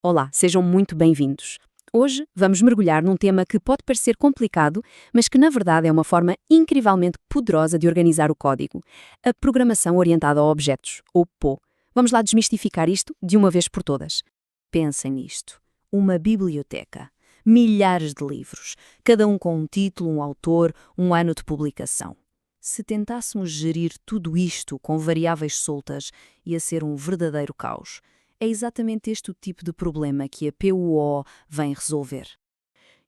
Olá, sejam muito bem-vindos. Hoje vamos mergulhar num tema que pode parecer complicado, mas que na verdade é uma forma incrivelmente poderosa de organizar o código: a programação orientada a objetos, ou PO. Vamos lá desmistificar isto de uma vez por todas. Pensem nisto: uma biblioteca. Milhares de livros, cada um com um título, um autor, um ano de publicação. Se tentássemos gerir tudo isto com variáveis soltas, ia ser um verdadeiro caos. É exatamente este o tipo de problema que a PUO vem resolver.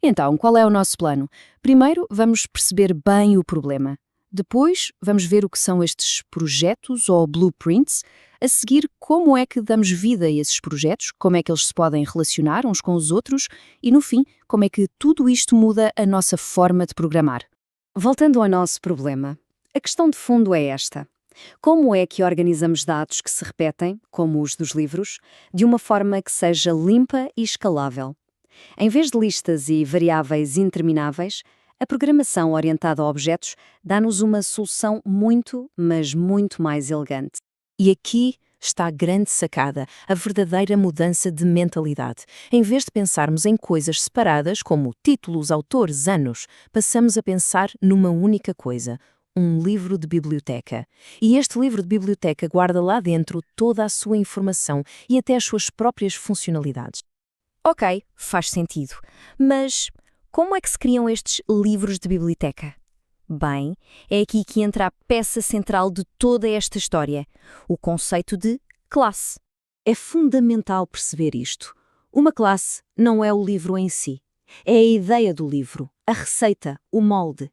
Então, qual é o nosso plano? Primeiro, vamos perceber bem o problema. Depois, vamos ver o que são estes projetos ou blueprints. A seguir, como é que damos vida a esses projetos, como é que eles se podem relacionar uns com os outros e, no fim, como é que tudo isto muda a nossa forma de programar. Voltando ao nosso problema, a questão de fundo é esta. Como é que organizamos dados que se repetem, como os dos livros, de uma forma que seja limpa e escalável? Em vez de listas e variáveis intermináveis, a programação orientada a objetos dá-nos uma solução muito, mas muito mais elegante. E aqui está a grande sacada, a verdadeira mudança de mentalidade. Em vez de pensarmos em coisas separadas, como títulos, autores, anos, passamos a pensar numa única coisa: um livro de biblioteca. E este livro de biblioteca guarda lá dentro toda a sua informação e até as suas próprias funcionalidades. Ok, faz sentido. Mas como é que se criam estes livros de biblioteca? Bem, é aqui que entra a peça central de toda esta história: o conceito de classe. É fundamental perceber isto. Uma classe não é o livro em si. É a ideia do livro, a receita, o molde.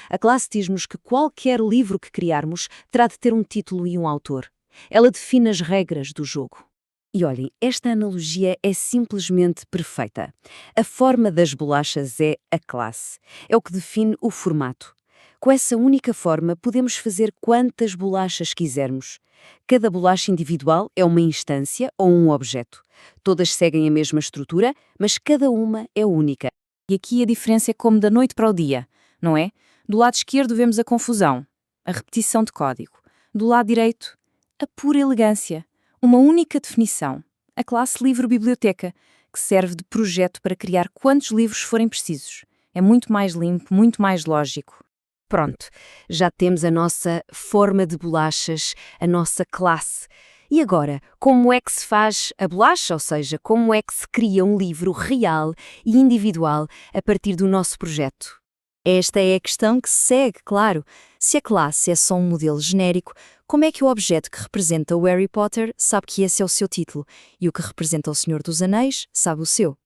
A classe diz-nos que qualquer livro que criarmos terá de ter um título e um autor. Ela define as regras do jogo. E olhem, esta analogia é simplesmente perfeita. A forma das bolachas é a classe. É o que define o formato. Com essa única forma, podemos fazer quantas bolachas quisermos. Cada bolacha individual é uma instância ou um objeto. Todas seguem a mesma estrutura, mas cada uma é única. E aqui a diferença é como da noite para o dia, não é? Do lado esquerdo vemos a confusão, a repetição de código. Do lado direito, a pura elegância. Uma única definição: a classe livro-biblioteca, que serve de projeto para criar quantos livros forem precisos. É muito mais limpo, muito mais lógico. Pronto, já temos a nossa forma de bolachas, a nossa classe. E agora, como é que se faz a bolacha? Ou seja, como é que se cria um livro real e individual a partir do nosso projeto? Esta é a questão que segue, claro. Se a classe é só um modelo genérico, como é que o objeto que representa o Harry Potter sabe que esse é o seu título e o que representa o Senhor dos Anéis sabe o seu?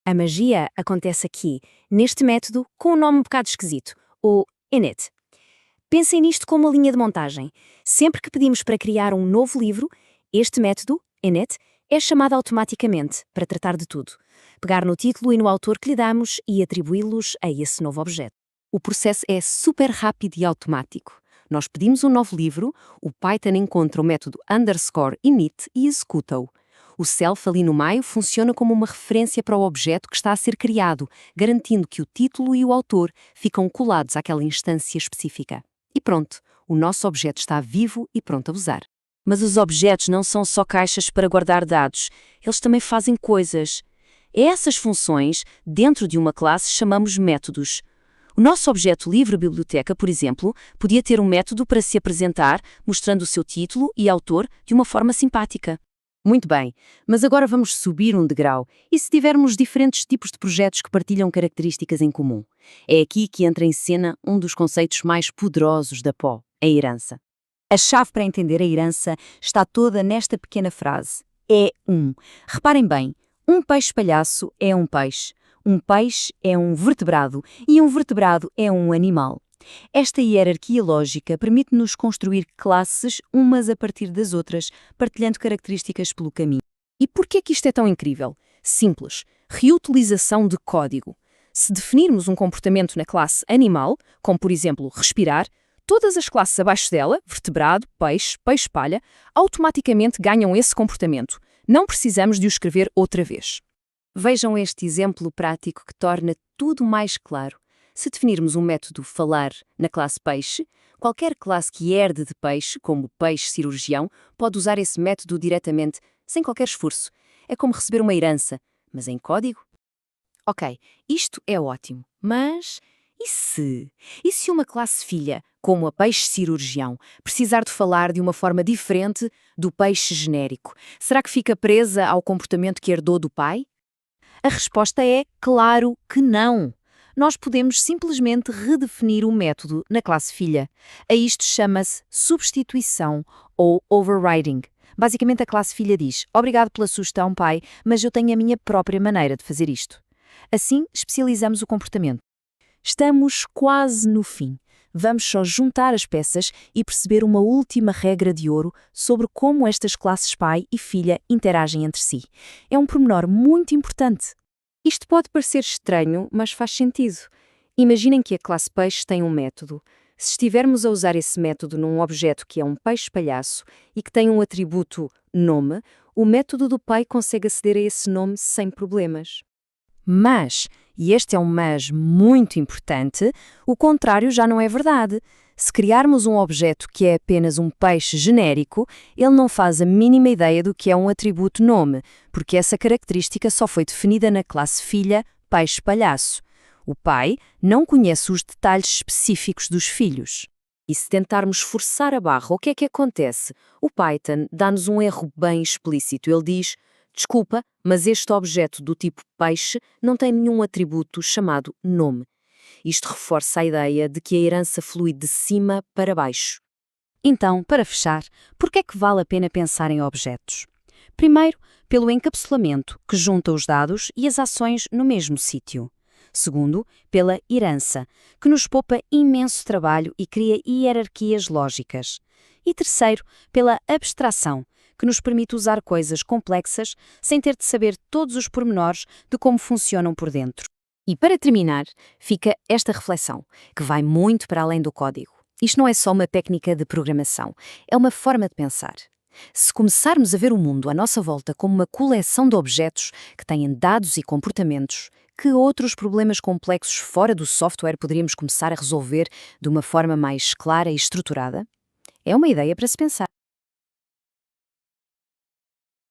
A magia acontece aqui, neste método com um nome um bocado esquisito, o init. Pensem nisto como uma linha de montagem. Sempre que pedimos para criar um novo livro, este método, init, é chamado automaticamente para tratar de tudo. Pegar no título e no autor que lhe damos e atribuí-los a esse novo objeto. O processo é super rápido e automático. Nós pedimos um novo livro, o Python encontra o método _init e executa-o. O self ali no meio funciona como uma referência para o objeto que está a ser criado, garantindo que o título e o autor ficam colados àquela instância específica. E pronto, o nosso objeto está vivo e pronto a usar. Mas os objetos não são só caixas para guardar dados, eles também fazem coisas. A essas funções, dentro de uma classe, chamamos métodos. O nosso objeto livro-biblioteca, por exemplo, podia ter um método para se apresentar, mostrando o seu título e autor de uma forma simpática. Muito bem, mas agora vamos subir um degrau. E se tivermos diferentes tipos de projetos que partilham características em comum? É aqui que entra em cena um dos conceitos mais poderosos da PO, a herança. A chave para entender a herança está toda nesta pequena frase: é um. Reparem bem, um peixe-palhaço é um peixe. Um peixe é um vertebrado e um vertebrado é um animal. Esta hierarquia lógica permite-nos construir classes umas a partir das outras, partilhando características pelo caminho. E por que é que isto é tão incrível? Simples. Reutilização de código. Se definirmos um comportamento na classe animal, como por exemplo respirar, todas as classes abaixo dela, vertebrado, peixe, peixe-palha, automaticamente ganham esse comportamento. Não precisamos de o escrever outra vez. Vejam este exemplo prático que torna tudo mais claro. Se definirmos um método falar na classe peixe, qualquer classe que herde de peixe, como peixe-cirurgião, pode usar esse método diretamente, sem qualquer esforço. É como receber uma herança. mas em código? Ok, isto é ótimo, mas e se uma classe filha, como a peixe-cirurgião, precisar de falar de uma forma diferente do peixe genérico? Será que fica presa ao comportamento que herdou do pai? A resposta é claro que não. Nós podemos simplesmente redefinir o método na classe filha. A isto chama-se substituição ou overriding. Basicamente, a classe filha diz: obrigado pela sugestão, pai, mas eu tenho a minha própria maneira de fazer isto. Assim, especializamos o comportamento. Estamos quase no fim. Vamos só juntar as peças e perceber uma última regra de ouro sobre como estas classes pai e filha interagem entre si. É um pormenor muito importante. Isto pode parecer estranho, mas faz sentido. Imaginem que a classe peixe tem um método. Se estivermos a usar esse método num objeto que é um peixe-palhaço e que tem um atributo nome, o método do pai consegue aceder a esse nome sem problemas. Mas, e este é um mas muito importante, o contrário já não é verdade. Se criarmos um objeto que é apenas um peixe genérico, ele não faz a mínima ideia do que é um atributo nome, porque essa característica só foi definida na classe filha peixe-palhaço. O pai não conhece os detalhes específicos dos filhos. E se tentarmos forçar a barra, o que é que acontece? O Python dá-nos um erro bem explícito. Ele diz: desculpa, mas este objeto do tipo peixe não tem nenhum atributo chamado nome. Isto reforça a ideia de que a herança flui de cima para baixo. Então, para fechar, por que é que vale a pena pensar em objetos? Primeiro, pelo encapsulamento, que junta os dados e as ações no mesmo sítio. Segundo, pela herança, que nos poupa imenso trabalho e cria hierarquias lógicas. E terceiro, pela abstração, que nos permite usar coisas complexas sem ter de saber todos os pormenores de como funcionam por dentro. E para terminar, fica esta reflexão, que vai muito para além do código. Isto não é só uma técnica de programação, é uma forma de pensar. Se começarmos a ver o mundo à nossa volta como uma coleção de objetos que têm dados e comportamentos, que outros problemas complexos fora do software poderíamos começar a resolver de uma forma mais clara e estruturada? É uma ideia para se pensar.